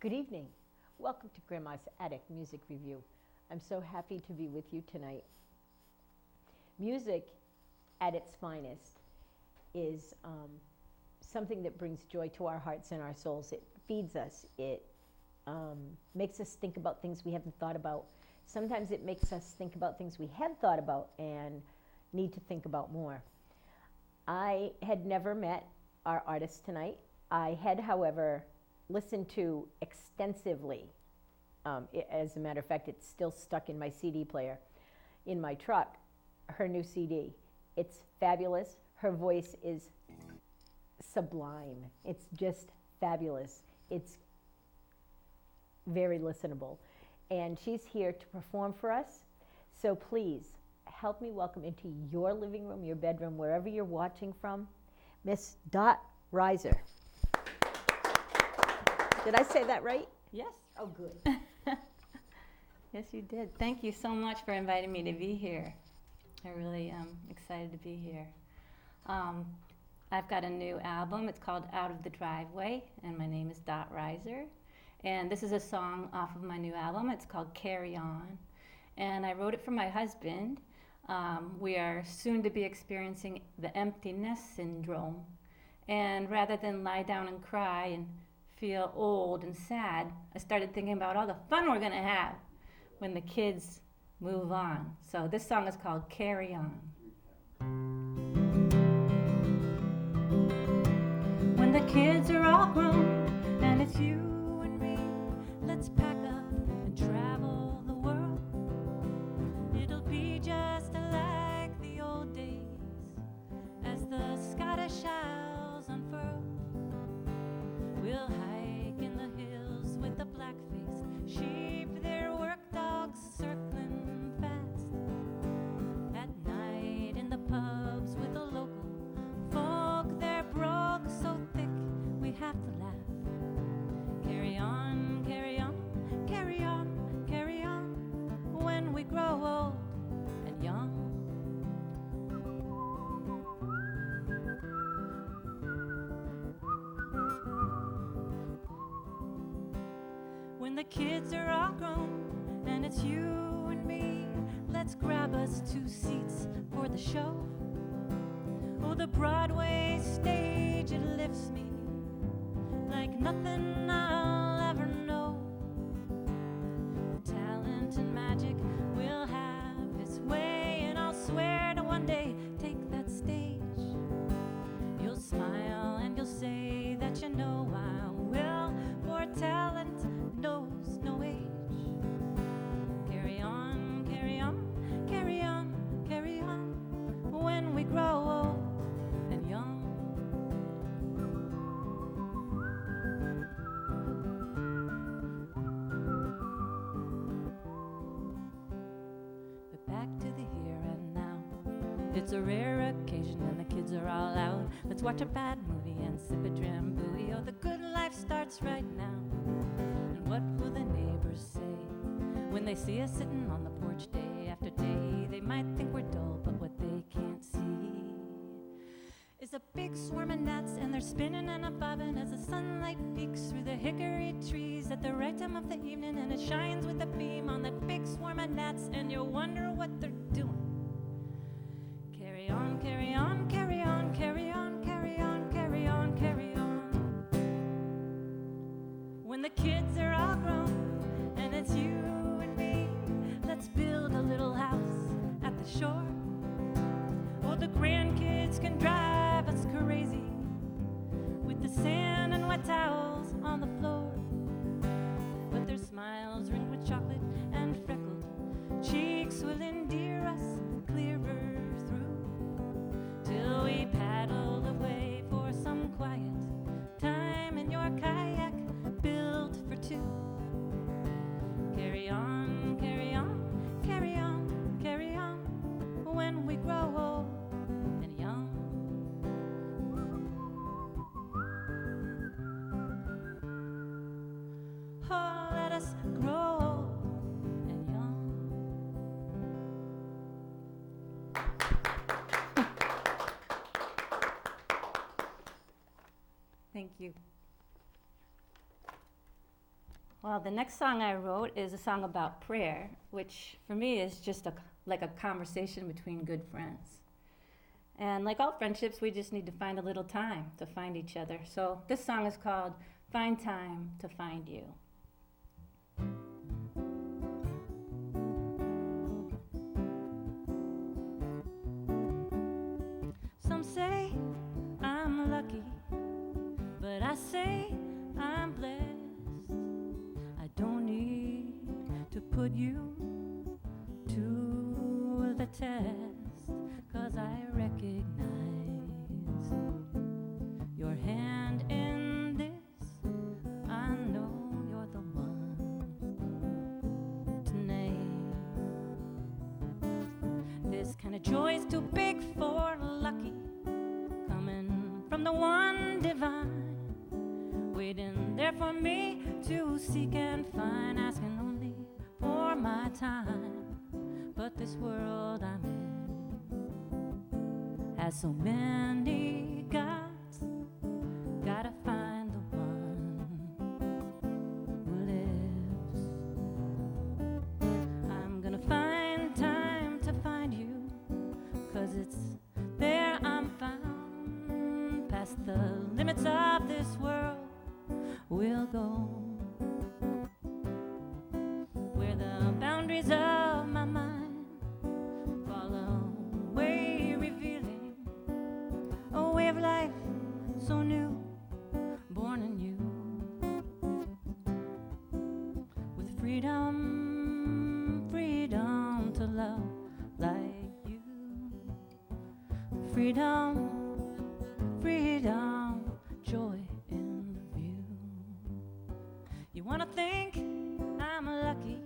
Good evening. Welcome to Grandma's Attic Music Review. I'm so happy to be with you tonight. Music at its finest is something that brings joy to our hearts and our souls. It feeds us. It makes us think about things we haven't thought about. Sometimes it makes us think about things we have thought about and need to think about more. I had never met our artist tonight. I had, however, listened to extensively. As a matter of fact, it's still stuck in my CD player in my truck, her new CD. It's fabulous. Her voice is sublime. It's just fabulous. It's very listenable. And she's here to perform for us. So please help me welcome into your living room, your bedroom, wherever you're watching from, Miss Reiser. Did I say that right? Yes. Oh, good. Yes, you did. Thank you so much for inviting me to be here. I really am excited to be here. I've got a new album. It's called Out of the Driveway, and my name is Reiser. And this is a song off of my new album. It's called Carry On. And I wrote it for my husband. We are soon to be experiencing the emptiness syndrome. And rather than lie down and cry and feel old and sad, I started thinking about all the fun we're gonna have when the kids move on. So this song is called Carry On. When the kids are all grown and it's you and me, let's pack up and travel the world. It'll be just like the old days as the Scottish Isles unfurl. We'll hike in the hills with the black-faced sheep, their work dogs circling fast. At night in the pubs with the local folk, they're broke so thick we have to laugh. Carry on, carry on, carry on, carry on, when we grow old and young. When the kids are all grown and it's you and me, let's grab us 2 seats for the show. Oh, the Broadway stage, it lifts me like nothing I'll ever know. The talent and magic will have its way, and I'll swear to one day take that stage. You'll smile and you'll say that you know I will, for talent knows no age. Carry on, carry on, carry on, carry on, when we grow old and young. But back to the here and now. It's a rare occasion when the kids are all out. Let's watch a bad movie and sip a drambuie. Oh, the good life starts right now. And what will the neighbors say when they see us sitting on the porch day after day? They might think we're dull, but what they can't see is a big swarm of gnats, and they're spinning and a-bobbing as the sunlight peeks through the hickory trees at the right time of the evening, and it shines with a beam on that big swarm of gnats, and you'll wonder what they're doing. Carry on, carry on, carry on, carry on, carry on, carry on, carry on. When the kids are all grown and it's you and me, let's build a little house at the shore. Oh, the grandkids can drive us crazy with the sand and wet towels on the floor, but their smiles ringed with chocolate and freckled cheeks will endear us clearer through, till we paddle away for some quiet time in your kayak built for 2. Carry on, carry on, carry on, carry on, when we grow old and young. Oh, let us grow old and young. Thank you. Well, the next song I wrote is a song about prayer, which for me is just like a conversation between good friends. And like all friendships, we just need to find a little time to find each other. So this song is called Find Time to Find You. Some say I'm lucky, but I say I'm blessed. I don't need to put you to the test, 'cause I recognize your hand in this. I know you're the one to name. This kind of joy's too big for lucky, coming from the one divine, waiting there for me to seek and find, asking only for my time. But this world I'm in has so many gods, gotta find the one who lives. I'm gonna find time to find you, 'cause it's there I'm found. Past the limits of this world we'll go, where the boundaries of my mind fall away, revealing a way of life so new, born in you, with freedom, freedom to love like you. Freedom, freedom, joy in the view. You wanna think I'm lucky,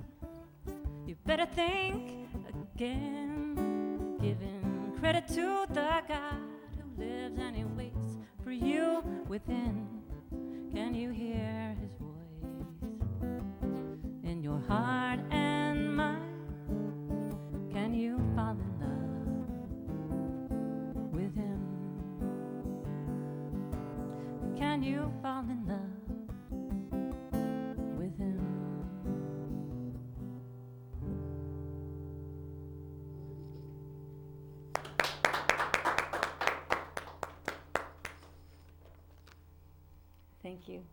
you better think again, giving credit to the God who lives and he waits for you within. Can you hear his voice in your heart and mind? Can you fall in love with him? Can you fall in love with him? Thank you.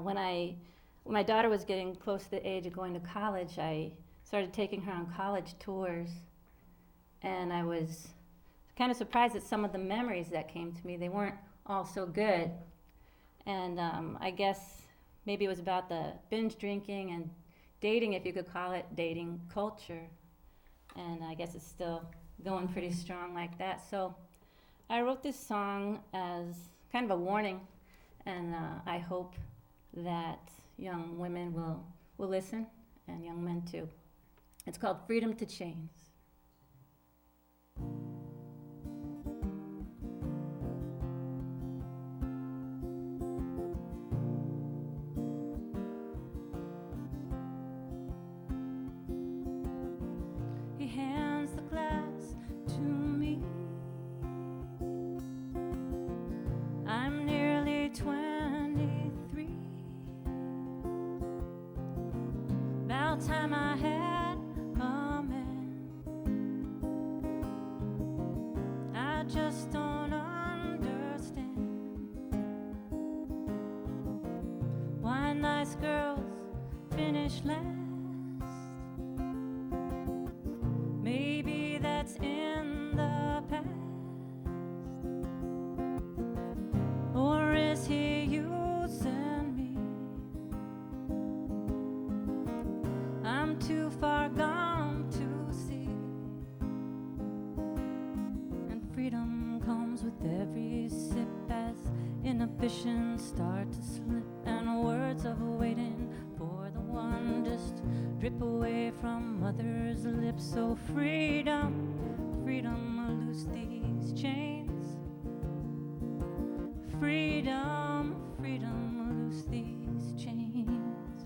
When my daughter was getting close to the age of going to college, I started taking her on college tours, and I was kind of surprised at some of the memories that came to me. They weren't all so good, and I guess maybe it was about the binge drinking and dating, if you could call it dating culture, and I guess it's still going pretty strong like that. So I wrote this song as kind of a warning, and I hope that young women will listen, and young men too. It's called Freedom to Chains. He hands the glass to me. I'm nearly 23. About time I had a man. I just don't understand why nice girls finish last. Maybe that's in the past. Or is he using me? I'm too far gone to see. And freedom comes with every sip as inhibitions start to slip, and words of waiting for the one just drip away from others' lips. So freedom, freedom, loose these chains. Freedom, freedom, loose these chains.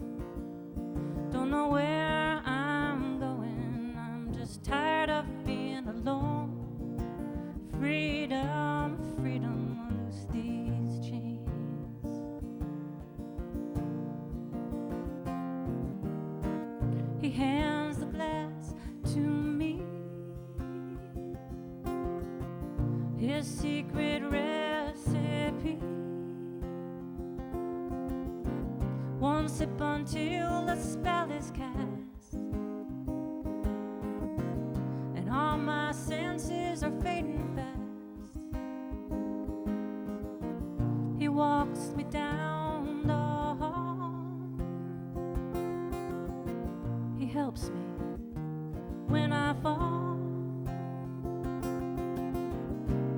Don't know where I'm going, I'm just tired of being alone. Freedom, freedom, loose these He hands the glass to me. His secret recipe. One sip until the spell is cast, and all my senses are fading fast. He walks me down the hall. He helps me when I fall.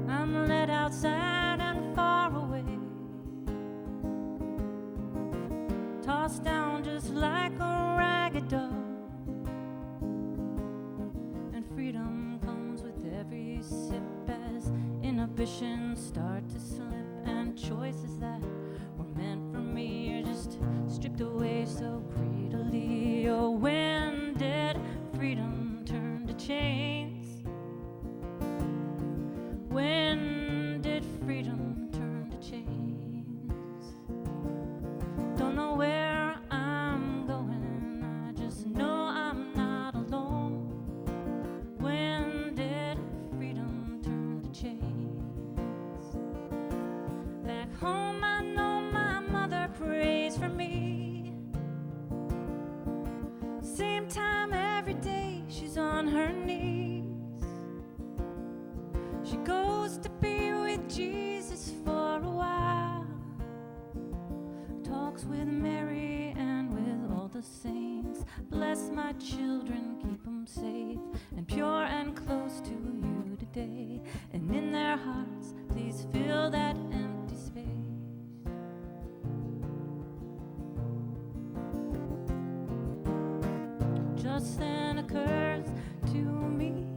I'm led outside and far away, tossed down just like a ragged doll. And freedom comes with every sip as inhibitions start to slip, and choices that were meant for me are just stripped away so greedily. Oh, when did freedom turn to chains? When did freedom turn to chains? Don't know where I'm going, I just know I'm not alone. When did freedom turn to chains? Back home I know my mother prays for me. Same time every day she's on her knees. She goes to be with Jesus for a while, talks with Mary and with all the saints. Bless my children, keep them safe and pure and close to you today. And in their hearts, please fill that empty space. Just then occurs to me,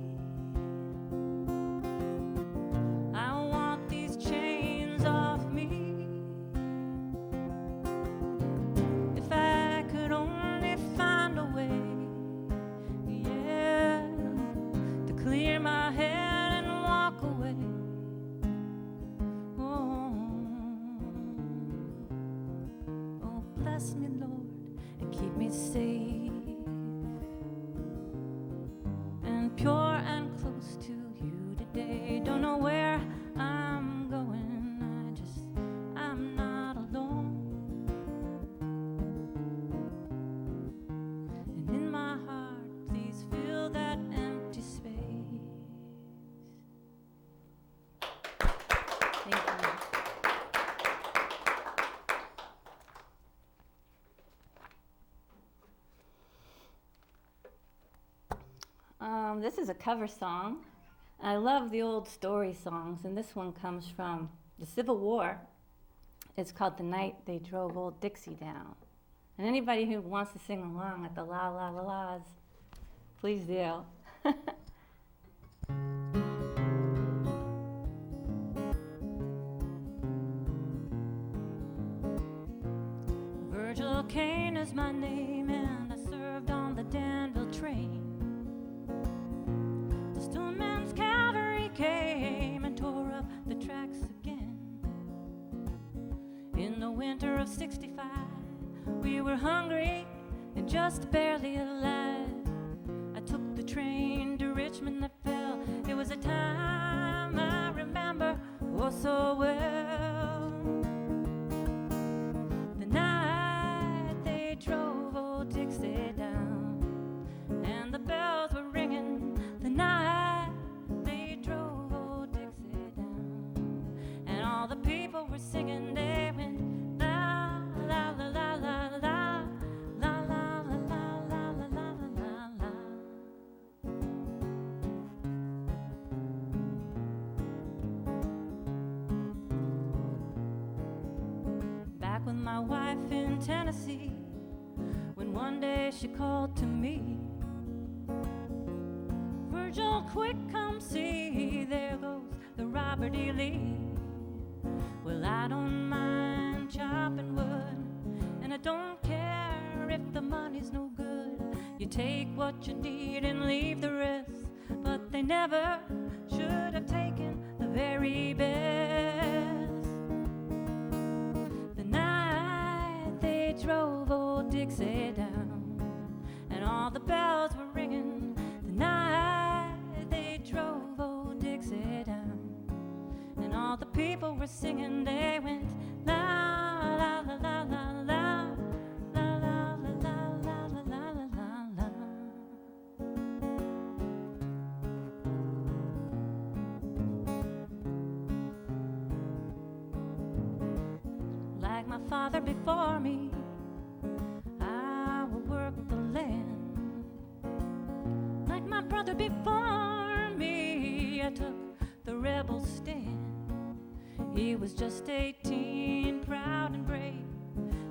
I want these chains off me. If I could only find a way, yeah, to clear my head and walk away. Oh, oh, bless me, Lord, and keep me safe and pure and close to you today. Don't know where I'm going, I'm not alone. And in my heart, please fill that empty space. Thank you. This is a cover song. I love the old story songs, and this one comes from the Civil War. It's called The Night They Drove Old Dixie Down. And anybody who wants to sing along at the la la la la's, please do. Virgil Kane is my name, and I served on the Danville train. The Stoneman's cavalry came and tore up the tracks again. In the winter of '65, we were hungry and just barely alive. I took the train to Richmond that fell. It was a time I remember oh so well. The night they drove old Dixie down, and the bells were ringing. The night they drove old Dixie down, and all the people were singing. They went la la la la la la la la la la la la la la la. Back with my wife in Tennessee, when one day she called to me, Virgil, quick, come see, there goes the Robert E. Lee. Well, I don't mind chopping wood, and I don't care if the money's no good. You take what you need and leave the rest, but they never should have taken the very best. The night they drove old Dixie down, and all the the bells were ringing the night they drove old Dixie down. And all the people were singing, they went la la la la la la la la la la la la la la la. Like my father before me, I will work the land. Like my brother before me, I took the rebel stand. He was just 18, proud and brave,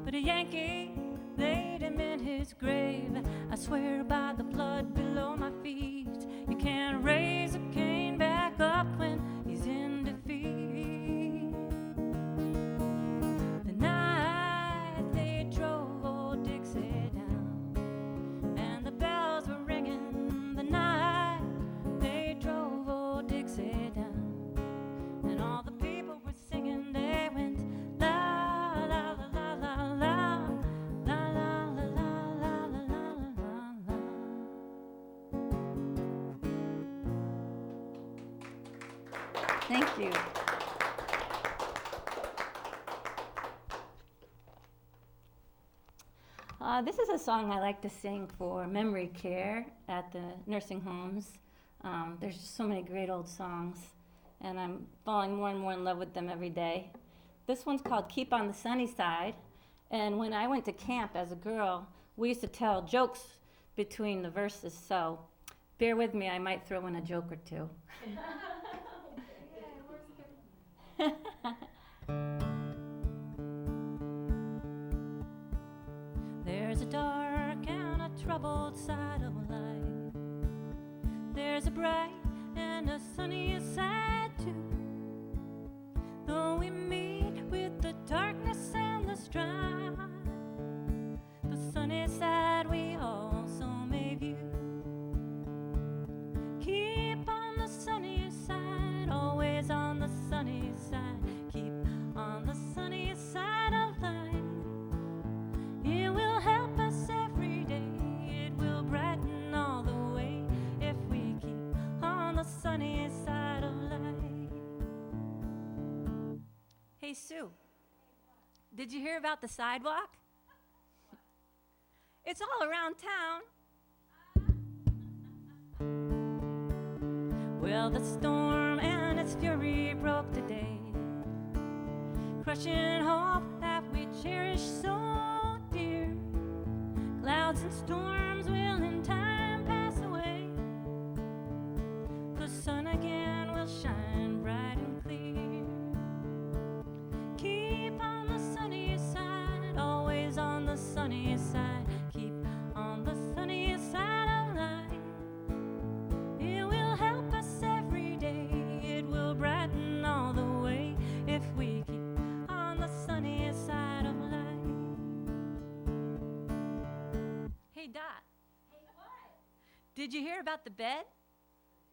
but a Yankee laid him in his grave. I swear by the blood below my feet, you can't raise a cane back up when he's in defeat. The night they drove old Dixie down, and the bells were ringing the night they drove old Dixie down. And all the people were singing, they went la la la la la la la la la la la la la. Thank you. This is a song I like to sing for memory care at the nursing homes. There's just so many great old songs, and I'm falling more and more in love with them every day. This one's called Keep on the Sunny Side, and when I went to camp as a girl, we used to tell jokes between the verses, so bear with me, I might throw in a joke or two. There's a dark and a troubled side of life. There's a bright and a sunny side too. Though we meet with the darkness and the strife, the sunny side we also may view. Keep on the sunny side, always on the sunny side. Keep on the sunny side of life. It will help us every day. It will brighten all the way if we keep on the sunny side of life. Hey, Sue, did you hear about the sidewalk? It's all around town. Well, the storm and its fury broke today, crushing hope that we cherish so dear. Clouds and storms will in time pass away. The sun again will shine bright and clear. Keep on the sunny side, always on the sunny side. Keep on the sunny side of life. It will help us every day. It will brighten all the way if we keep on the sunny side of life. Hey, Dot. Hey, what? Did you hear about the bed?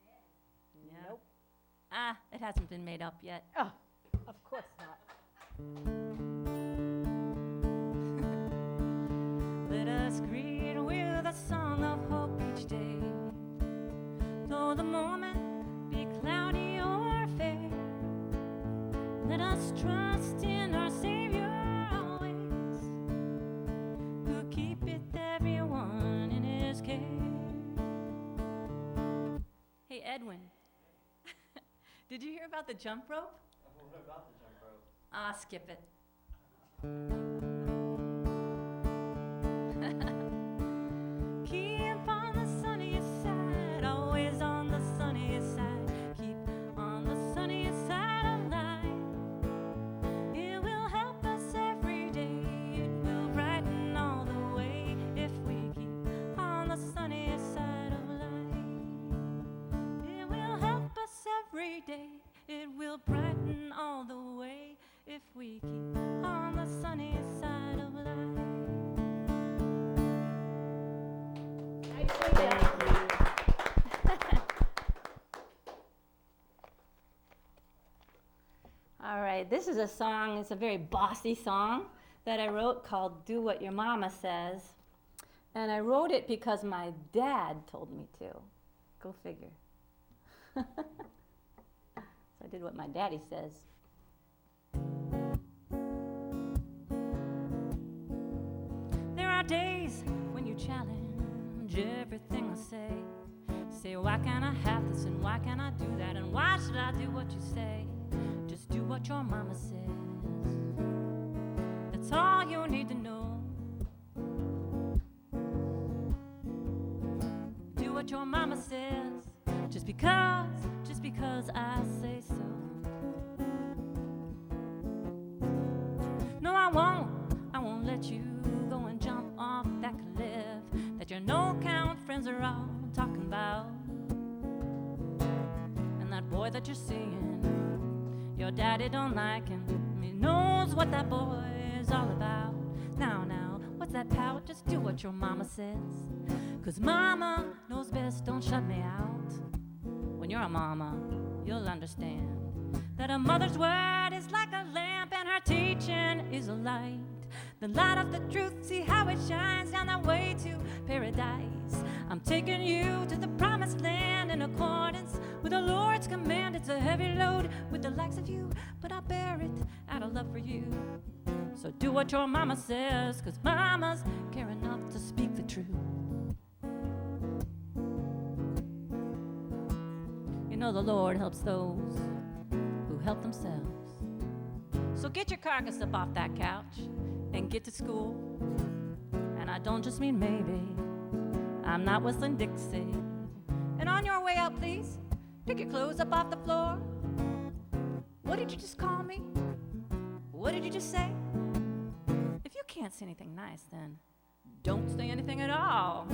Yeah. Nope. It hasn't been made up yet. Oh, of course not. Let us greet with a song of hope each day. Though the moment be cloudy or fair, let us trust in our Savior always, who keepeth everyone in his care. Hey, Edwin, did you hear about the jump rope? What about the jump rope? Skip it. Keep on the sunny side, always on the sunny side. Keep on the sunny side of life. It will help us every day. It will brighten all the way if we keep on the sunny side of life. It will help us every day. It will brighten all the way if we keep on the sunny side of life. Thank you. All right, this is a song, it's a very bossy song that I wrote called Do What Your Mama Says. And I wrote it because my dad told me to. Go figure. So I did what my daddy says. There are days when you challenge everything I say. Say, why can't I have this and why can't I do that? And why should I do what you say? Just do what your mama says. That's all you need to know. Do what your mama says. Just because I say so. No, I won't let you go and jump off that cliff that your no-count friends are all talking about. And that boy that you're seeing, your daddy don't like him. He knows what that boy is all about. Now, what's that pout? Just do what your mama says. 'Cause mama knows best, don't shut me out. When you're a mama, you'll understand that a mother's word is like a lamp and her teaching is a light. The light of the truth, see how it shines down that way to paradise. I'm taking you to the promised land in accordance with the Lord's command. It's a heavy load with the likes of you, but I bear it out of love for you. So do what your mama says, 'cause mamas care enough to speak the truth. You know the Lord helps those who help themselves. So get your carcass up off that couch and get to school. And I don't just mean maybe, I'm not whistling Dixie. And on your way out, please, pick your clothes up off the floor. What did you just call me? What did you just say? If you can't say anything nice, then don't say anything at all.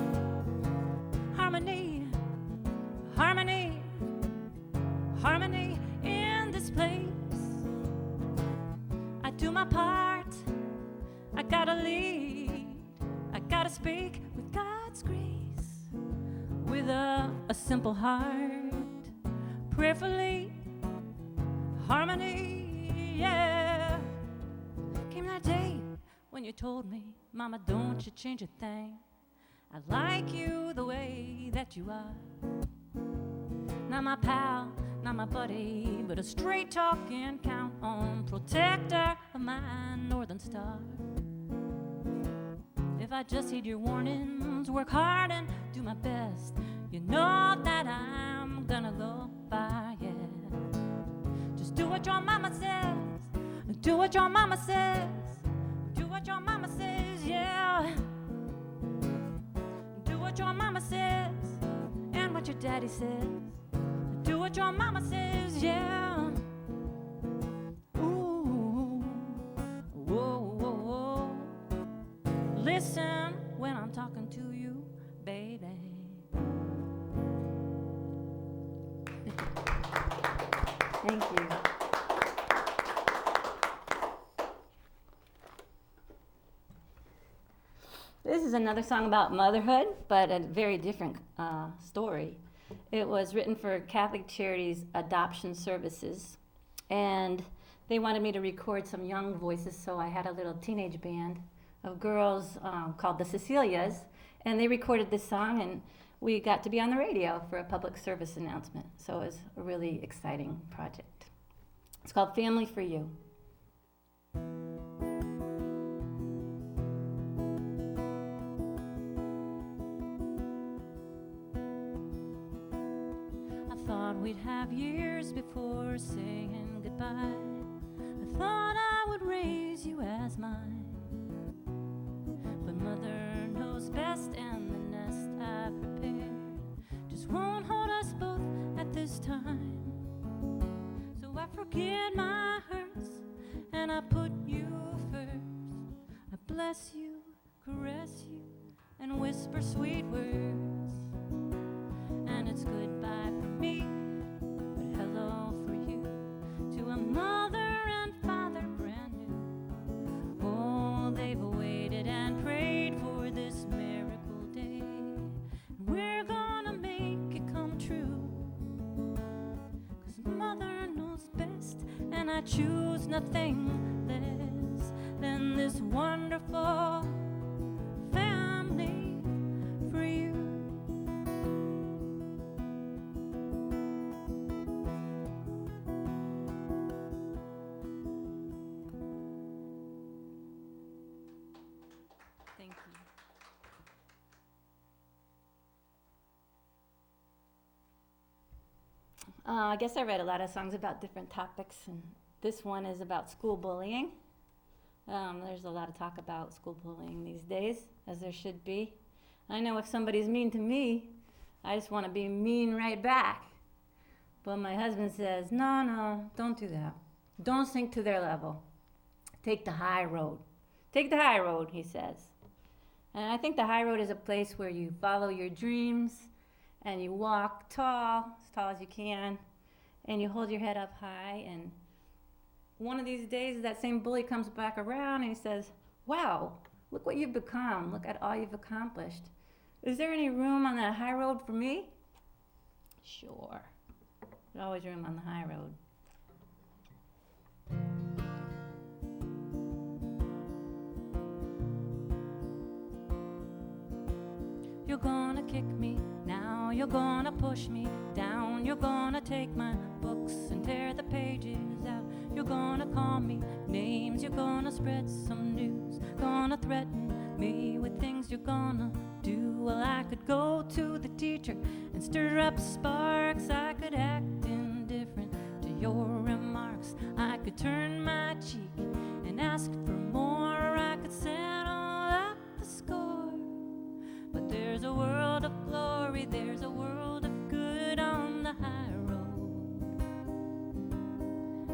Harmony, harmony, harmony in this place. I do my part, I gotta lead, I gotta speak with God's grace, with a simple heart, prayerfully, harmony, yeah. Came that day when you told me, Mama, don't you change a thing. I like you the way that you are. Not my pal, not my buddy, but a straight talking, count on protector of my northern star. If I just heed your warnings, work hard and do my best, you know that I'm gonna go far, yeah. Just do what your mama says, do what your mama says, do what your mama says, yeah. Do what your mama says, and what your daddy says. Do what your mama says, yeah. Ooh, whoa, whoa, whoa. Listen when I'm talking to you, baby. Thank you. This is another song about motherhood, but a very different story. It was written for Catholic Charities Adoption Services, and they wanted me to record some young voices, so I had a little teenage band of girls called the Cecilias, and they recorded this song, and we got to be on the radio for a public service announcement, so it was a really exciting project. It's called Family for You. We'd have years before saying goodbye. I thought I would raise you as mine, but mother knows best, and the nest I've prepared just won't hold us both at this time. So I forget my hurts and I put you first. I bless you, caress you, and whisper sweet words. And it's goodbye for me, hello for you, to a mother and father brand new. Oh, they've waited and prayed for this miracle day, and we're gonna make it come true. 'Cause mother knows best, and I choose nothing less than this wonderful family I guess I read a lot of songs about different topics, and this one is about school bullying. There's a lot of talk about school bullying these days, as there should be. I know if somebody's mean to me, I just want to be mean right back. But my husband says, no, don't do that. Don't sink to their level. Take the high road. Take the high road, he says. And I think the high road is a place where you follow your dreams and you walk tall as you can, and you hold your head up high. And one of these days, that same bully comes back around and he says, wow, look what you've become. Look at all you've accomplished. Is there any room on that high road for me? Sure. There's always room on the high road. You're gonna kick me, now you're gonna push me down. You're gonna take my books and tear the pages out. You're gonna call me names, you're gonna spread some news. Gonna threaten me with things you're gonna do. Well, I could go to the teacher and stir up sparks. I could act indifferent to your remarks. I could turn my cheek and ask for more. I could settle up the score. But there's a world of glory, there's a world of good on the high road.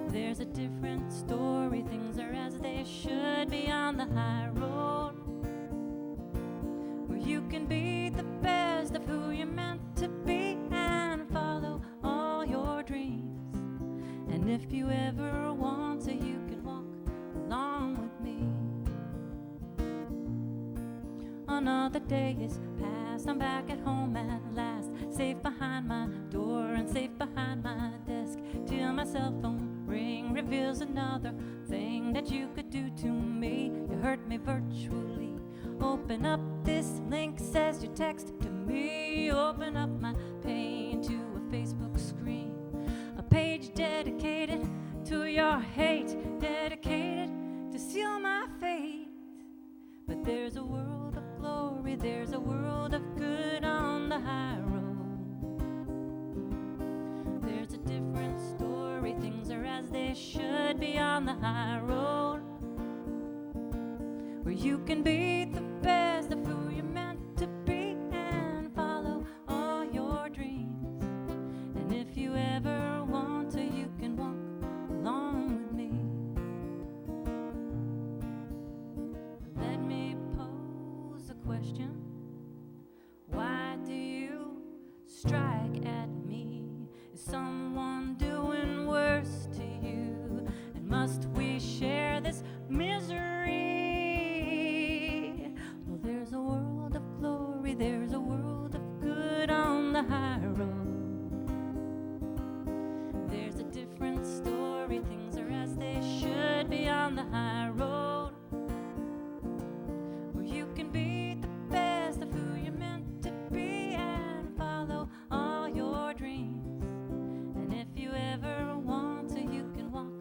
There's a different story, things are as they should be on the high road, where you can be the best of who you're meant to be and follow all your dreams. And if you ever want to, you can walk along with me. Another day is past, I'm back at home at last, safe behind my door and safe behind my desk, till my cell phone ring reveals another thing that you could do to me. You hurt me virtually. Open up this link, says your text to me. Open up my pain to a Facebook screen, a page dedicated to your hate, dedicated to seal my fate. But there's a world of glory, there's a world of good on the high road. There's a different story, things are as they should be on the high road, where you can be the best of who you're meant to be and follow all your dreams. And if you ever want to, you can walk along with me. Let me pose a question. Why do you strike at me? Is someone doing worse to you? And must we share this misery? Well, there's a world of glory, there's a world of good on the high road. There's a different story, things are as they should be on the high road, where you can be the best of who you're meant to be and follow all your dreams. And if you ever want to, you can walk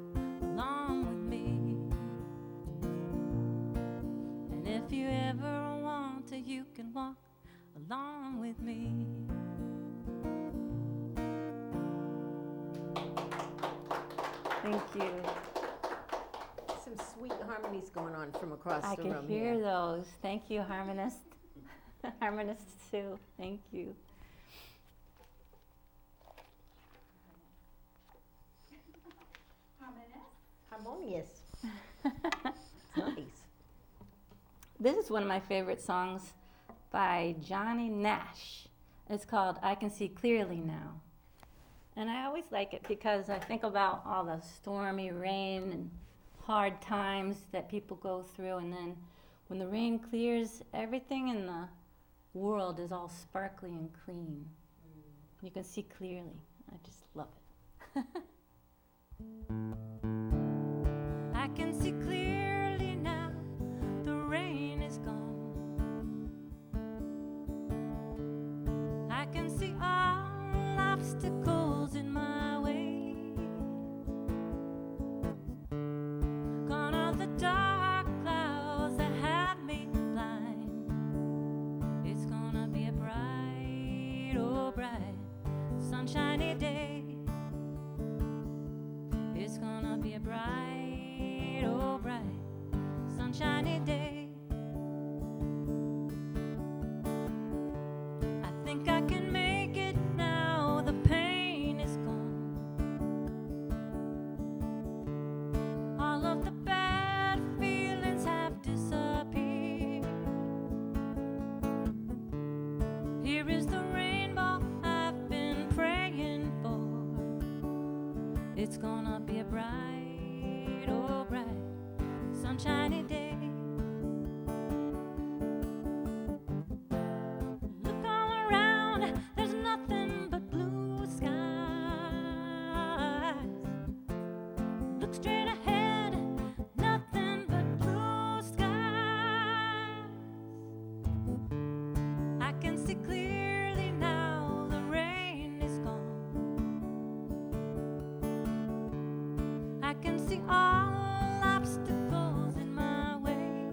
along with me. And if you ever want to, you can walk along with me. Thank you. Some sweet harmonies going on from across I the can room hear here. those. Thank you, harmonist. Harmonists too. Thank you. Harmonious. Nice. This is one of my favorite songs by Johnny Nash. It's called I Can See Clearly Now. And I always like it because I think about all the stormy rain and hard times that people go through, and then when the rain clears, everything in the world is all sparkly and clean. You can see clearly. I just love it. I can see clearly now, the rain is gone. I can see all obstacles in my way. Gone are the dark clouds that have me blind. It's gonna be a bright, oh bright, sunshiny day. bright, oh bright, sunshiny day. I think I can make it now, the pain is gone. All of the bad feelings have disappeared. Here is the rainbow I've been praying for. It's gonna be a bright, oh bright, sunshiny day. Look all around, there's nothing but blue skies. Look straight ahead, nothing but blue skies. I can see clearly now, the rain is gone. I can see all obstacles in my way.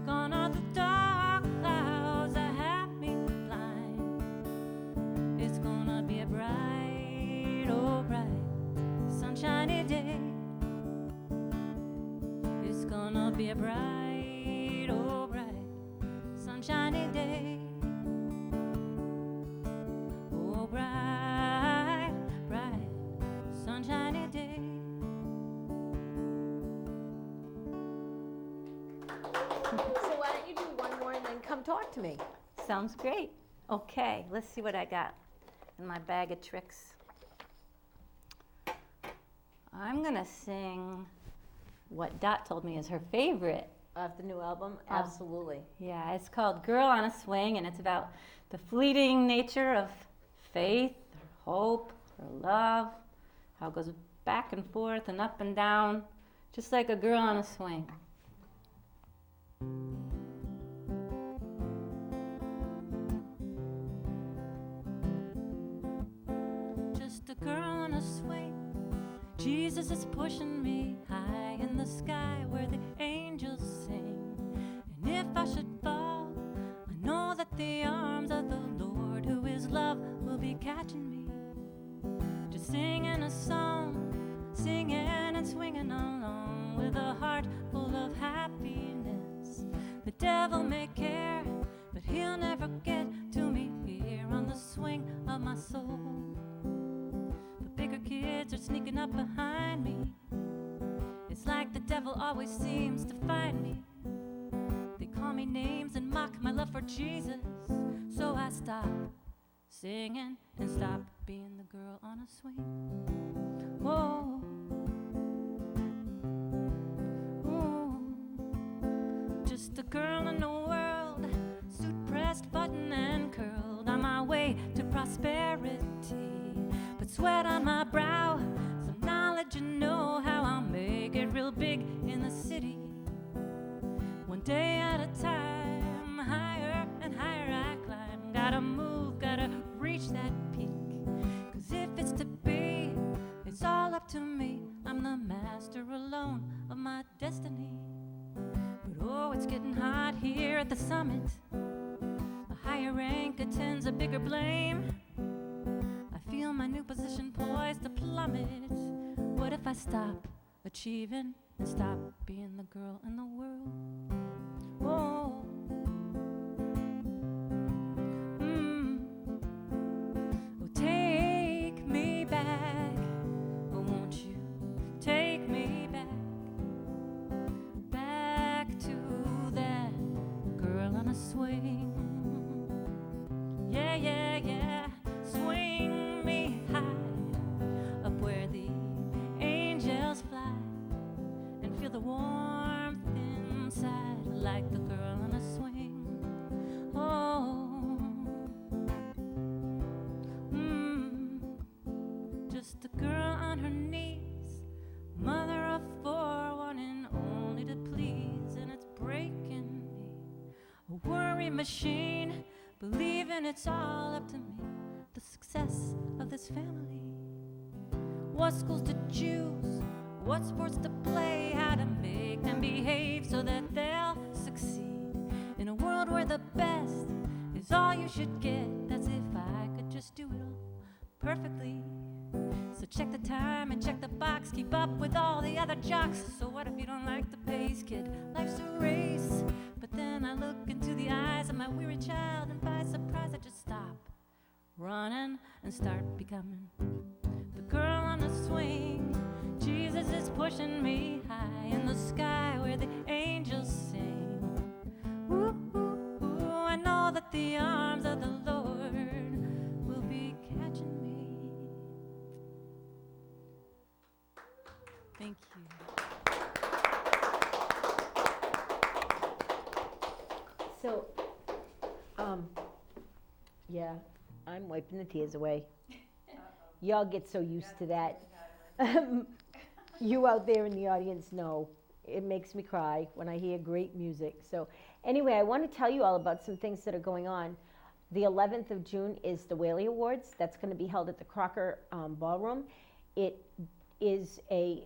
Gone are the dark clouds that have me blind. It's gonna be a bright, oh bright, sunshiny day. It's gonna be a bright, oh bright, sunshiny day. Oh bright, bright, sunshiny day. So why don't you do one more and then come talk to me? Sounds great. Okay, let's see what I got in my bag of tricks. I'm gonna sing what Dot told me is her favorite. Of the new album? Absolutely. Yeah, it's called Girl on a Swing, and it's about the fleeting nature of faith, or hope, or love, how it goes back and forth and up and down, just like a girl on a swing. Just a girl on a swing. Jesus is pushing me high in the sky where the angels sing. And if I should fall, I know that the arms of the Lord, who is love, will be catching me. Just singing a song, singing and swinging along with a heart full of happiness. The devil may care, but he'll never get to me here on the swing of my soul. The bigger kids are sneaking up behind me. It's like the devil always seems to find me. They call me names and mock my love for Jesus. So I stop singing and stop being the girl on a swing. Whoa. Ooh. Just a girl in the world, suit pressed, button and curled, on my way to prosperity. But sweat on my brow, some knowledge and know how I'll make it real big in the city. One day at a time, higher and higher I climb. Gotta move, gotta reach that peak. 'Cause if it's to be, it's all up to me. I'm the master alone of my destiny. But oh, it's getting hot here at the summit. A higher rank attends a bigger blame. I feel my new position poised to plummet. What if I stop achieving and stop being the girl in the world? Oh. Oh, take me back. Oh, won't you take me back? Back to that girl on a swing. Yeah, yeah, yeah. Swing me high up where the angels fly and feel the warmth inside like the girl on a swing. Oh, just a girl on her knees, mother of four, wanting only to please, and it's breaking me. A worry machine, believing it's all up to me, the success of this family. What schools to choose, what sports to play, how to make them behave so that they'll succeed. In a world where the best is all you should get, that's if I could just do it all perfectly. So check the time and check the box, keep up with all the other jocks. So what if you don't like the pace, kid? Life's a race. But then I look into the eyes of my weary child, and by surprise I just stop running and start becoming the girl on the swing. Jesus is pushing me high in the sky where the angels sing. Ooh, ooh, ooh, I know that the arms of the Lord will be catching me. Thank you. So, yeah, I'm wiping the tears away. Y'all get so used to that. You out there in the audience know it makes me cry when I hear great music. So anyway, I want to tell you all about some things that are going on. The 11th of June is the Whaley Awards. That's going to be held at the Crocker Ballroom. It is a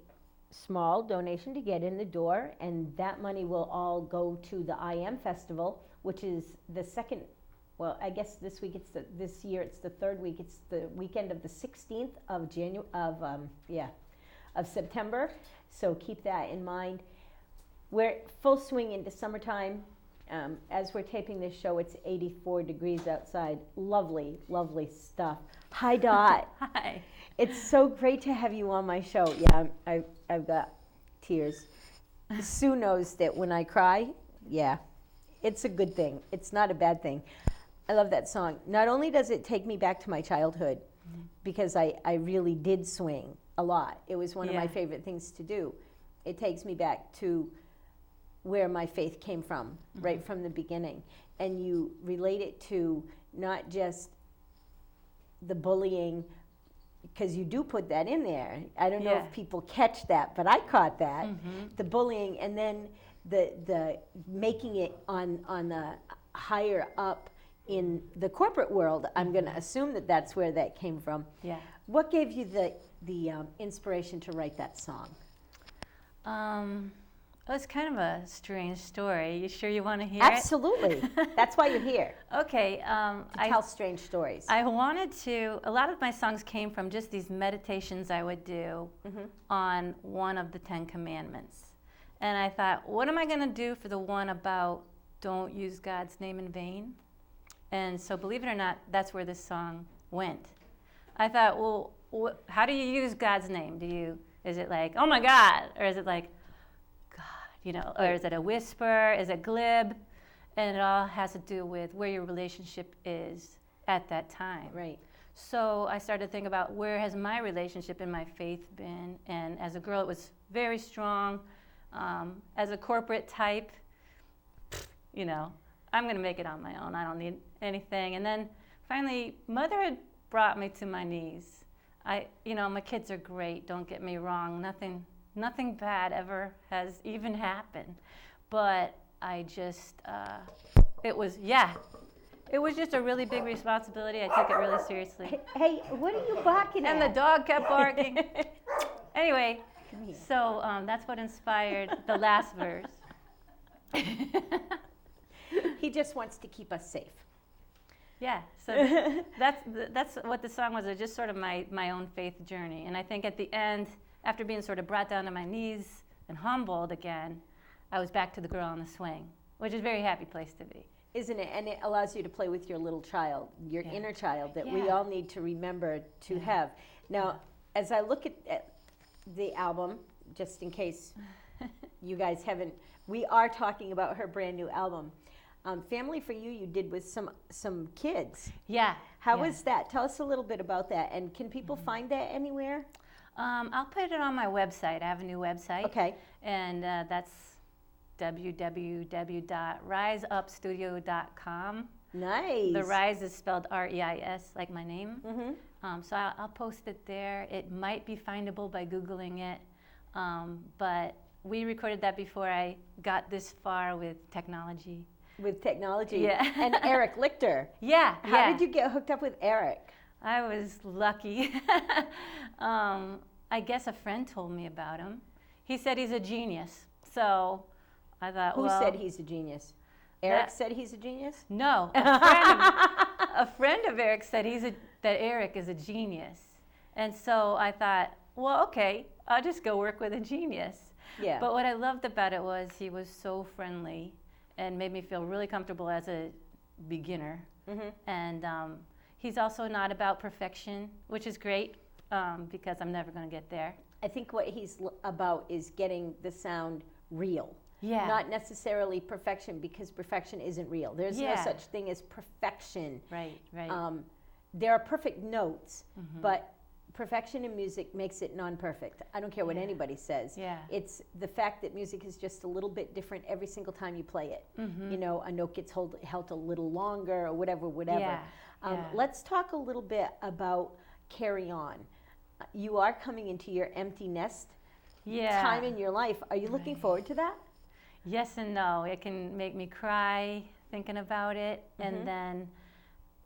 small donation to get in the door, and that money will all go to the IM Festival, which is the second, well, I guess this year it's the third week. It's the weekend of the 16th of September. So keep that in mind. We're full swing into summertime. As we're taping this show, it's 84 degrees outside. Lovely, lovely stuff. Hi, Dot. Hi. It's so great to have you on my show. Yeah, I've got tears. Sue knows that when I cry, yeah, it's a good thing. It's not a bad thing. I love that song. Not only does it take me back to my childhood, because I really did swing a lot. It was one of my favorite things to do. It takes me back to where my faith came from, right from the beginning. And you relate it to not just the bullying, because you do put that in there. I don't know if people catch that, but I caught that. The bullying, and then the making it on the higher up in the corporate world. I'm going to assume that that's where that came from. Yeah. What gave you the inspiration to write that song? It was kind of a strange story. You sure you want to hear Absolutely. That's why you're here, it? Okay. to tell strange stories. I wanted to, a lot of my songs came from just these meditations I would do on one of the 10 Commandments. And I thought, what am I going to do for the one about don't use God's name in vain? And so believe it or not, that's where this song went. I thought, well, how do you use God's name? Is it like, oh my God? Or is it like, God, or is it a whisper? Is it glib? And it all has to do with where your relationship is at that time. Right. So I started to think about where has my relationship and my faith been. And as a girl, it was very strong. As a corporate type, I'm going to make it on my own. I don't need anything. And then finally, motherhood brought me to my knees. My kids are great, don't get me wrong. Nothing bad ever has even happened. But I just, it was just a really big responsibility. I took it really seriously. Hey, what are you barking at? And the dog kept barking. Anyway, so that's what inspired the last verse. He just wants to keep us safe. Yeah, so that's what the song was. It was just sort of my own faith journey. And I think at the end, after being sort of brought down to my knees and humbled again, I was back to the girl on the swing, which is a very happy place to be. Isn't it? And it allows you to play with your little child, your inner child that we all need to remember to have. Now, as I look at the album, just in case you guys haven't, we are talking about her brand new album. Family for You did with some kids. Yeah. How was that? Tell us a little bit about that. And can people find that anywhere? I'll put it on my website. I have a new website. Okay. And that's www.riseupstudio.com. Nice. The Rise is spelled R-E-I-S, like my name. So I'll post it there. It might be findable by Googling it. But we recorded that before I got this far with technology. With technology. Yeah. And Eric Lichter. Yeah. How did you get hooked up with Eric? I was lucky. I guess a friend told me about him. He said he's a genius. So I thought, Who said he's a genius? Eric said he's a genius? No, a friend of Eric said that Eric is a genius. And so I thought, well, okay, I'll just go work with a genius. Yeah. But what I loved about it was he was so friendly and made me feel really comfortable as a beginner. Mm-hmm. And he's also not about perfection, which is great because I'm never going to get there. I think what he's about is getting the sound real. Yeah. Not necessarily perfection, because perfection isn't real. There's no Yeah. such thing as perfection. Right, right. There are perfect notes, but perfection in music makes it non-perfect. I don't care what anybody says. Yeah. It's the fact that music is just a little bit different every single time you play it. You know, a note gets held a little longer or whatever. Yeah, yeah. Let's talk a little bit about Carry On. You are coming into your empty nest time in your life. Are you looking forward to that? Yes and no. It can make me cry thinking about it. And then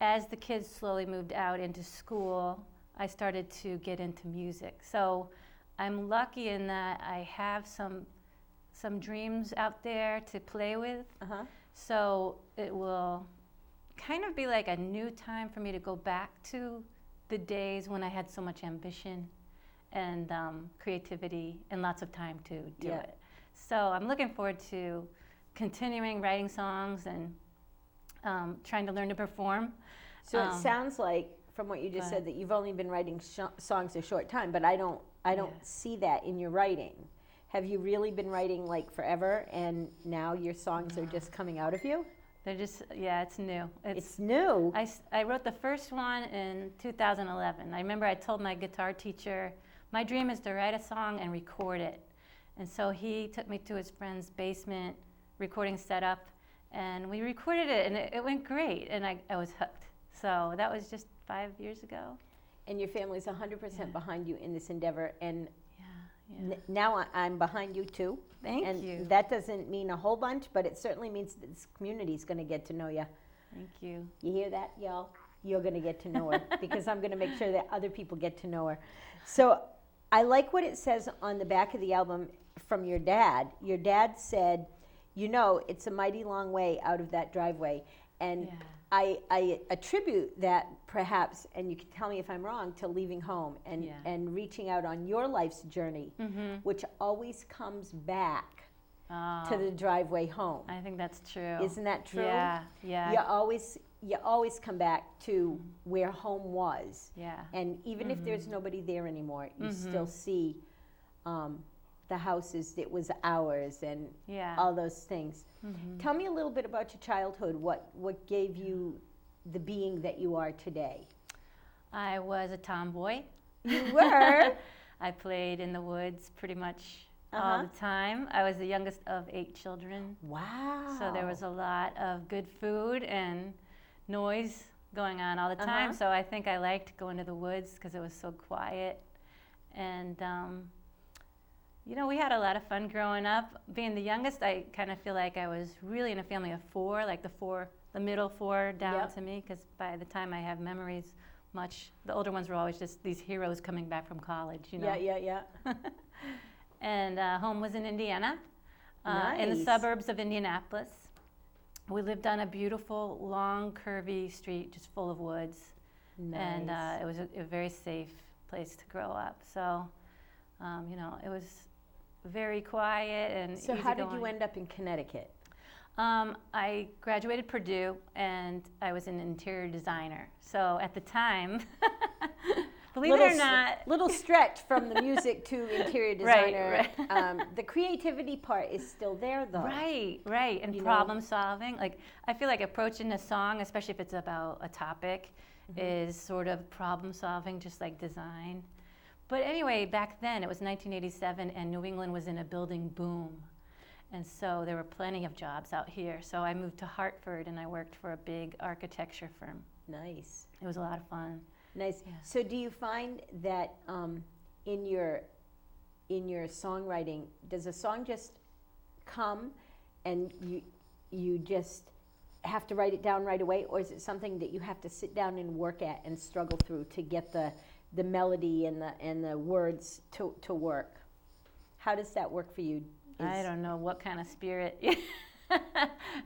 as the kids slowly moved out into school, I started to get into music. So I'm lucky in that I have some dreams out there to play with. So it will kind of be like a new time for me to go back to the days when I had so much ambition and creativity and lots of time to do it. So I'm looking forward to continuing writing songs and trying to learn to perform. So it sounds like, from what you just said, that you've only been writing songs a short time, but I don't see that in your writing. Have you really been writing like forever, and now your songs are just coming out of you? They're just, it's new. It's new. I wrote the first one in 2011. I remember I told my guitar teacher, my dream is to write a song and record it. And so he took me to his friend's basement recording setup, and we recorded it, and it went great, and I was hooked. So that was just 5 years ago. And your family's 100% behind you in this endeavor, and now I'm behind you too. Thank you. And that doesn't mean a whole bunch, but it certainly means that this community's going to get to know you. Thank you. You hear that, y'all? You're going to get to know her, because I'm going to make sure that other people get to know her. So I like what it says on the back of the album from your dad. Your dad said, you know, it's a mighty long way out of that driveway. And I attribute that perhaps, and you can tell me if I'm wrong, to leaving home and reaching out on your life's journey, which always comes back to the driveway home. I think that's true. Isn't that true? Yeah, yeah. You always come back to where home was. Yeah. And even if there's nobody there anymore, you still see the houses that was ours and all those things. Tell me a little bit about your childhood. What gave you the being that you are today? I was a tomboy. You were? I played in the woods pretty much all the time. I was the youngest of 8 children. Wow. So there was a lot of good food and noise going on all the time. So I think I liked going to the woods because it was so quiet. And you know, we had a lot of fun growing up. Being the youngest, I kind of feel like I was really in a family of 4, like the middle 4 down to me, because by the time I have memories, the older ones were always just these heroes coming back from college, you know. Yeah. And home was in Indiana, Nice. in the suburbs of Indianapolis. We lived on a beautiful, long, curvy street, just full of woods. Nice. And it was a very safe place to grow up. So, you know, it was very quiet and So how did you easygoing. end up in Connecticut? I graduated Purdue, and I was an interior designer. So at the time, believe it or not, Little stretch from the music to interior designer. Right. The creativity part is still there, though. right, and You know? problem solving. Like, I feel like approaching a song, especially if it's about a topic, is sort of problem solving, just like design. But anyway, back then, it was 1987, and New England was in a building boom. And so there were plenty of jobs out here. So I moved to Hartford, and I worked for a big architecture firm. Nice. It was a lot of fun. Nice. Yeah. So do you find that in your songwriting, does a song just come and you just have to write it down right away, or is it something that you have to sit down and work at and struggle through to get the melody and the words to work? How does that work for you? I don't know what kind of spirit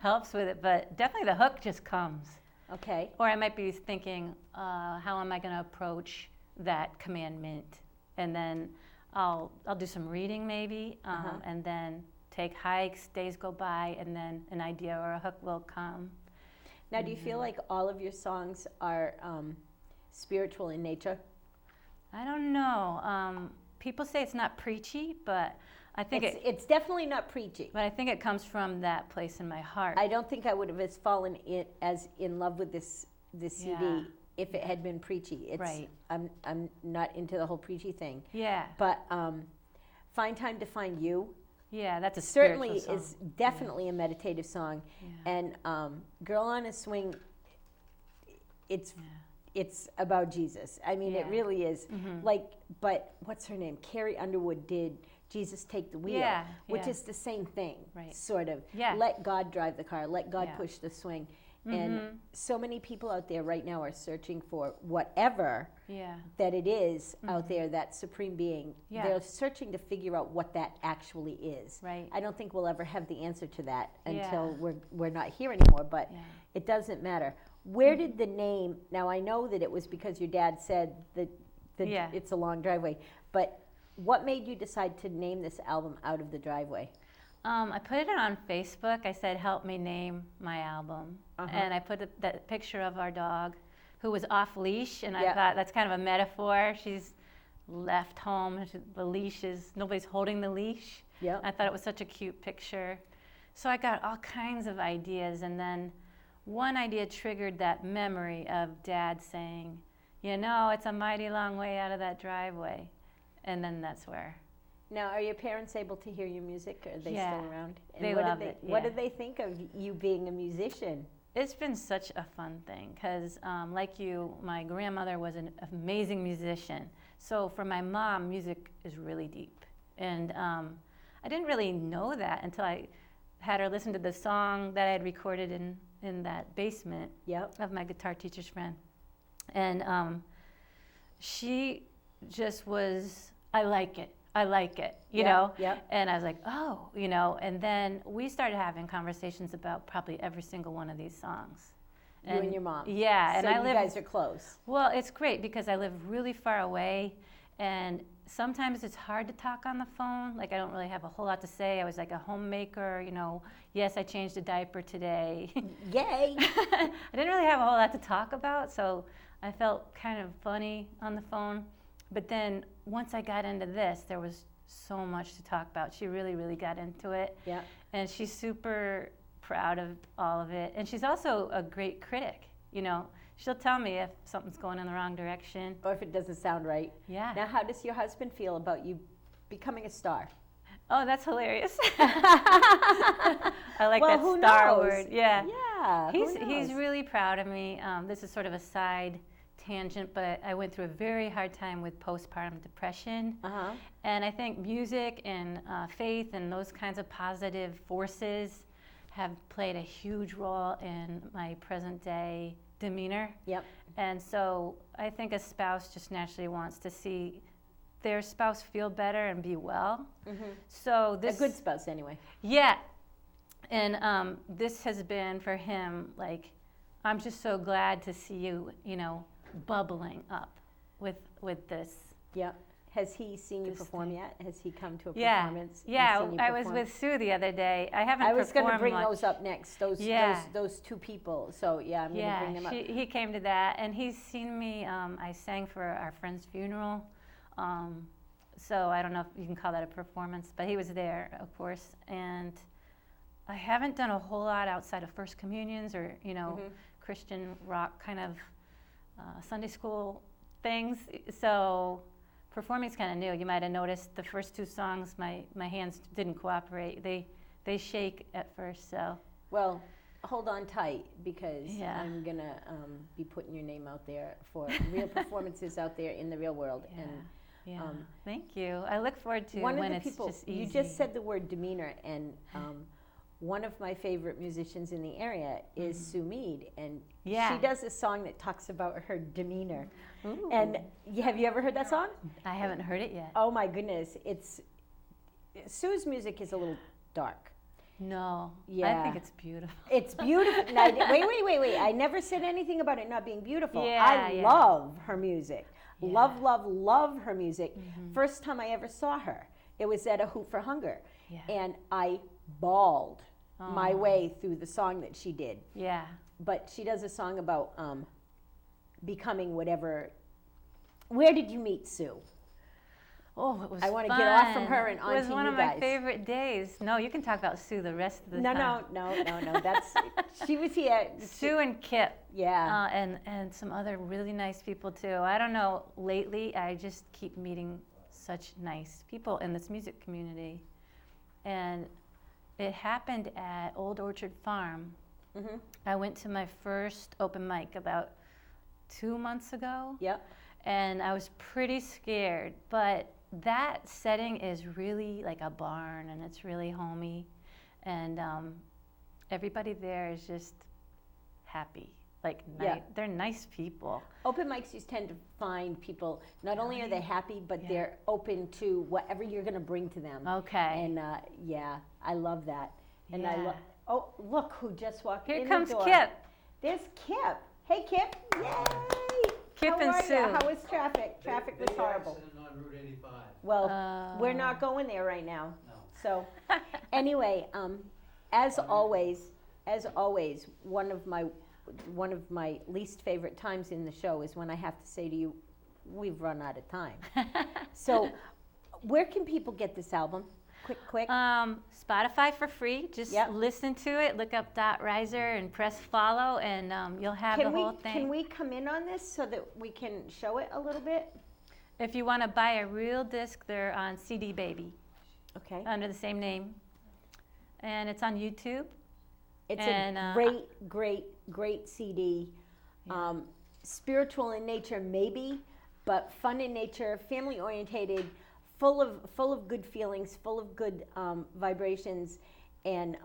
helps with it, but definitely the hook just comes. Okay. Or I might be thinking, how am I going to approach that commandment, and then I'll do some reading maybe, and then take hikes. Days go by, and then an idea or a hook will come. Now, do you feel like all of your songs are spiritual in nature? I don't know. People say it's not preachy, but I think it's definitely not preachy. But I think it comes from that place in my heart. I don't think I would have fallen as in love with this CD if it had been preachy. Right. I'm not into the whole preachy thing. Yeah. But Find Time to Find You. Yeah, that's a certainly spiritual is definitely a meditative song. Yeah. And Girl on a Swing, it's about Jesus. I mean, it really is. Mm-hmm. But what's her name? Carrie Underwood did Jesus Take the Wheel, which is the same thing, sort of. Yeah. Let God drive the car. Let God push the swing. Mm-hmm. And so many people out there right now are searching for whatever that it is out there, that supreme being. Yeah. They're searching to figure out what that actually is. Right. I don't think we'll ever have the answer to that until we're not here anymore, but it doesn't matter. Where did the name, now I know that it was because your dad said that it's a long driveway, but what made you decide to name this album Out of the Driveway? I put it on Facebook. I said, help me name my album. And I put that picture of our dog who was off leash, and I thought that's kind of a metaphor. She's left home. The leash is, nobody's holding the leash. Yep. I thought it was such a cute picture. So I got all kinds of ideas, and then one idea triggered that memory of Dad saying, it's a mighty long way out of that driveway. And then that's where. Now, are your parents able to hear your music? Are they still around? And they love it. What did they think of you being a musician? It's been such a fun thing because, like you, my grandmother was an amazing musician. So for my mom, music is really deep. And I didn't really know that until I had her listen to the song that I had recorded in that basement of my guitar teacher's friend. And she just was, I like it, you know? Yep. And I was like, oh, and then we started having conversations about probably every single one of these songs. You and your mom. Yeah. So and you guys are close. Well, it's great because I live really far away, and sometimes it's hard to talk on the phone. Like, I don't really have a whole lot to say. I was like a homemaker, Yes, I changed a diaper today. Yay! I didn't really have a whole lot to talk about, so I felt kind of funny on the phone. But then once I got into this, there was so much to talk about. She really, really got into it. Yeah. And she's super proud of all of it. And she's also a great critic, She'll tell me if something's going in the wrong direction. Or if it doesn't sound right. Yeah. Now, how does your husband feel about you becoming a star? Oh, that's hilarious. I like that star word. Yeah. Yeah. He's really proud of me. This is sort of a side tangent, but I went through a very hard time with postpartum depression. And I think music and faith and those kinds of positive forces have played a huge role in my present day demeanor. Yep. And so I think a spouse just naturally wants to see their spouse feel better and be well. Mm-hmm. So this, a good spouse anyway. Yeah. And this has been for him, like, I'm just so glad to see you, bubbling up with this. Yeah. Has he seen you perform yet? Has he come to a performance? Yeah, I was with Sue the other day. I was going to bring those up next. Those two people. So I'm going to bring them up. He came to that, and he's seen me. I sang for our friend's funeral. So I don't know if you can call that a performance, but he was there, of course. And I haven't done a whole lot outside of First Communions or Christian rock kind of Sunday school things. So performing's kind of new. You might have noticed the first two songs, my hands didn't cooperate. They shake at first. So well, hold on tight because I'm gonna be putting your name out there for real performances out there in the real world. Yeah. Thank you. I look forward to one when of the it's people, just easy. You just said the word demeanor, and one of my favorite musicians in the area is Sue Mead, and she does a song that talks about her demeanor. Ooh. And have you ever heard that song? I haven't heard it yet. Oh my goodness, Sue's music is a little dark. No, I think it's beautiful. It's beautiful. Now, wait. I never said anything about it not being beautiful. I love her music. love her music. First time I ever saw her, it was at a Hoot for Hunger. Yeah. And I bawled my way through the song that she did. Yeah. But she does a song about becoming whatever. Where did you meet Sue? Oh, it was I want to fun. get off from her and on to you guys. It was one of my favorite days. No, you can talk about Sue the rest of the time. No. That's she was here. Sue and Kip. Yeah. And some other really nice people too. I don't know, lately I just keep meeting such nice people in this music community. And it happened at Old Orchard Farm. Mm-hmm. I went to my first open mic about 2 months ago. Yep. And I was pretty scared, but that setting is really like a barn, and it's really homey, and everybody there is just happy. Like, they're nice people. Open mics, you tend to find people, not only are they happy, but they're open to whatever you're going to bring to them. Okay. And I love that. And oh, look who just walked in Here the comes door. Kip. There's Kip. Hey, Kip. Yay. Kip and Sue. How was traffic? Traffic was horrible. Accident on Route 85. Well, we're not going there right now. No. So, anyway, as always, one of my least favorite times in the show is when I have to say to you, we've run out of time. So, where can people get this album? Quick. Spotify for free. Just listen to it. Look up Reiser and press follow, and you'll have the whole thing. Can we come in on this so that we can show it a little bit? If you want to buy a real disc, they're on CD Baby. Okay. Under the same name, and it's on YouTube. It's a great CD. Yeah. Spiritual in nature, maybe, but fun in nature, family orientated. Full of good feelings, full of good vibrations, and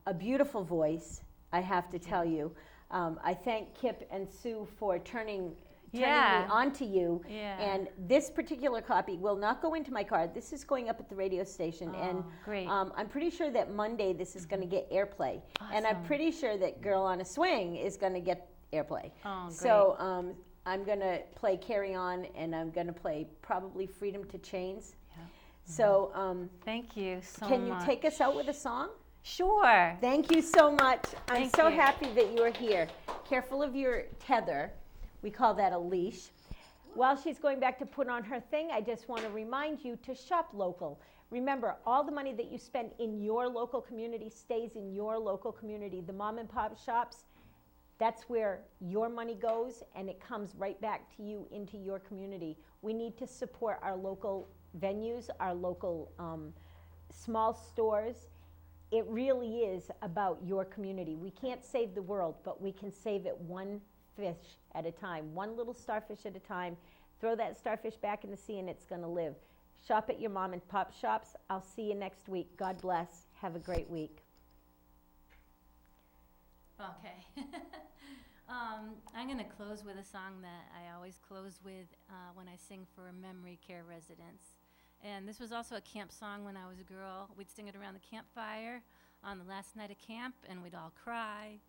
a beautiful voice, I have to tell you. I thank Kip and Sue for turning me on to you. Yeah. And this particular copy will not go into my car. This is going up at the radio station. And great. I'm pretty sure that Monday this is going to get airplay. Awesome. And I'm pretty sure that Girl on a Swing is going to get airplay. Oh, great. So I'm going to play Carry On, and I'm going to play probably Freedom to Chains. So, thank you so much. can you take us out with a song? Sure. Thank you so much. I'm Thank so you. happy that you are here. Careful of your tether. We call that a leash. While she's going back to put on her thing, I just want to remind you to shop local. Remember, all the money that you spend in your local community stays in your local community. The mom and pop shops, that's where your money goes, and it comes right back to you into your community. We need to support our local venues, our local small stores. It really is about your community. We can't save the world, but we can save it one fish at a time, one little starfish at a time. Throw that starfish back in the sea and it's going to live. Shop at your mom and pop shops. I'll see you next week. God bless. Have a great week. Okay. I'm going to close with a song that I always close with when I sing for memory care residents. And this was also a camp song when I was a girl. We'd sing it around the campfire on the last night of camp, and we'd all cry.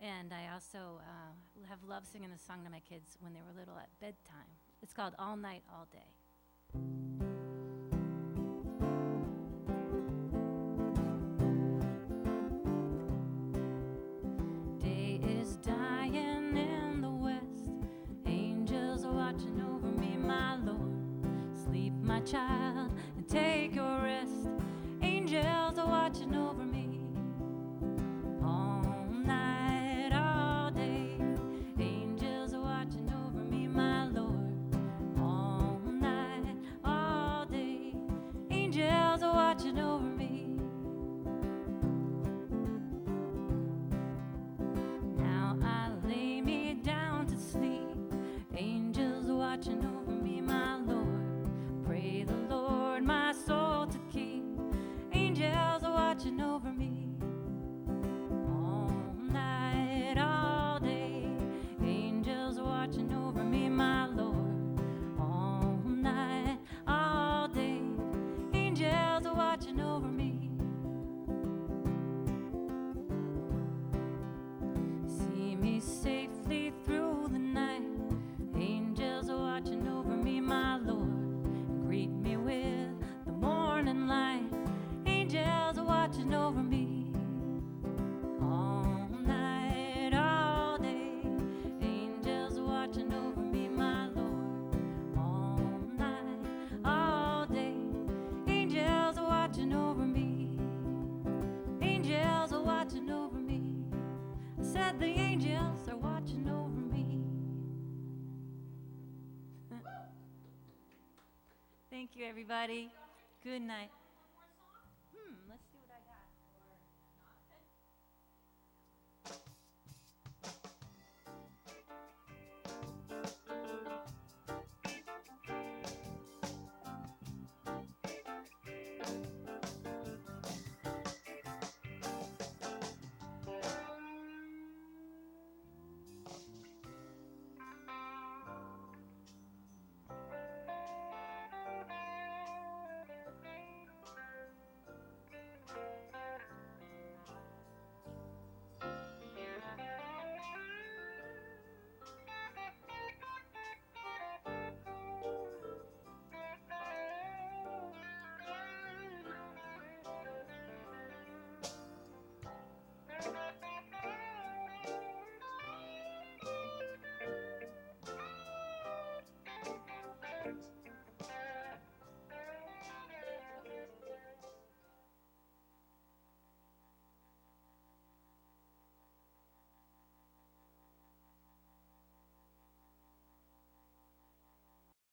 And I also have loved singing this song to my kids when they were little at bedtime. It's called All Night, All Day. Day is dying in the west. Angels are watching over me, my Lord. Sleep, my child, and take your rest. Angels are watching over me all night, all day. Angels are watching over me, my Lord, all night, all day. Angels are watching over me. Now I lay me down to sleep. Angels are watching over me, my Lord. Pray the Lord my soul to Thank you, everybody. Good night.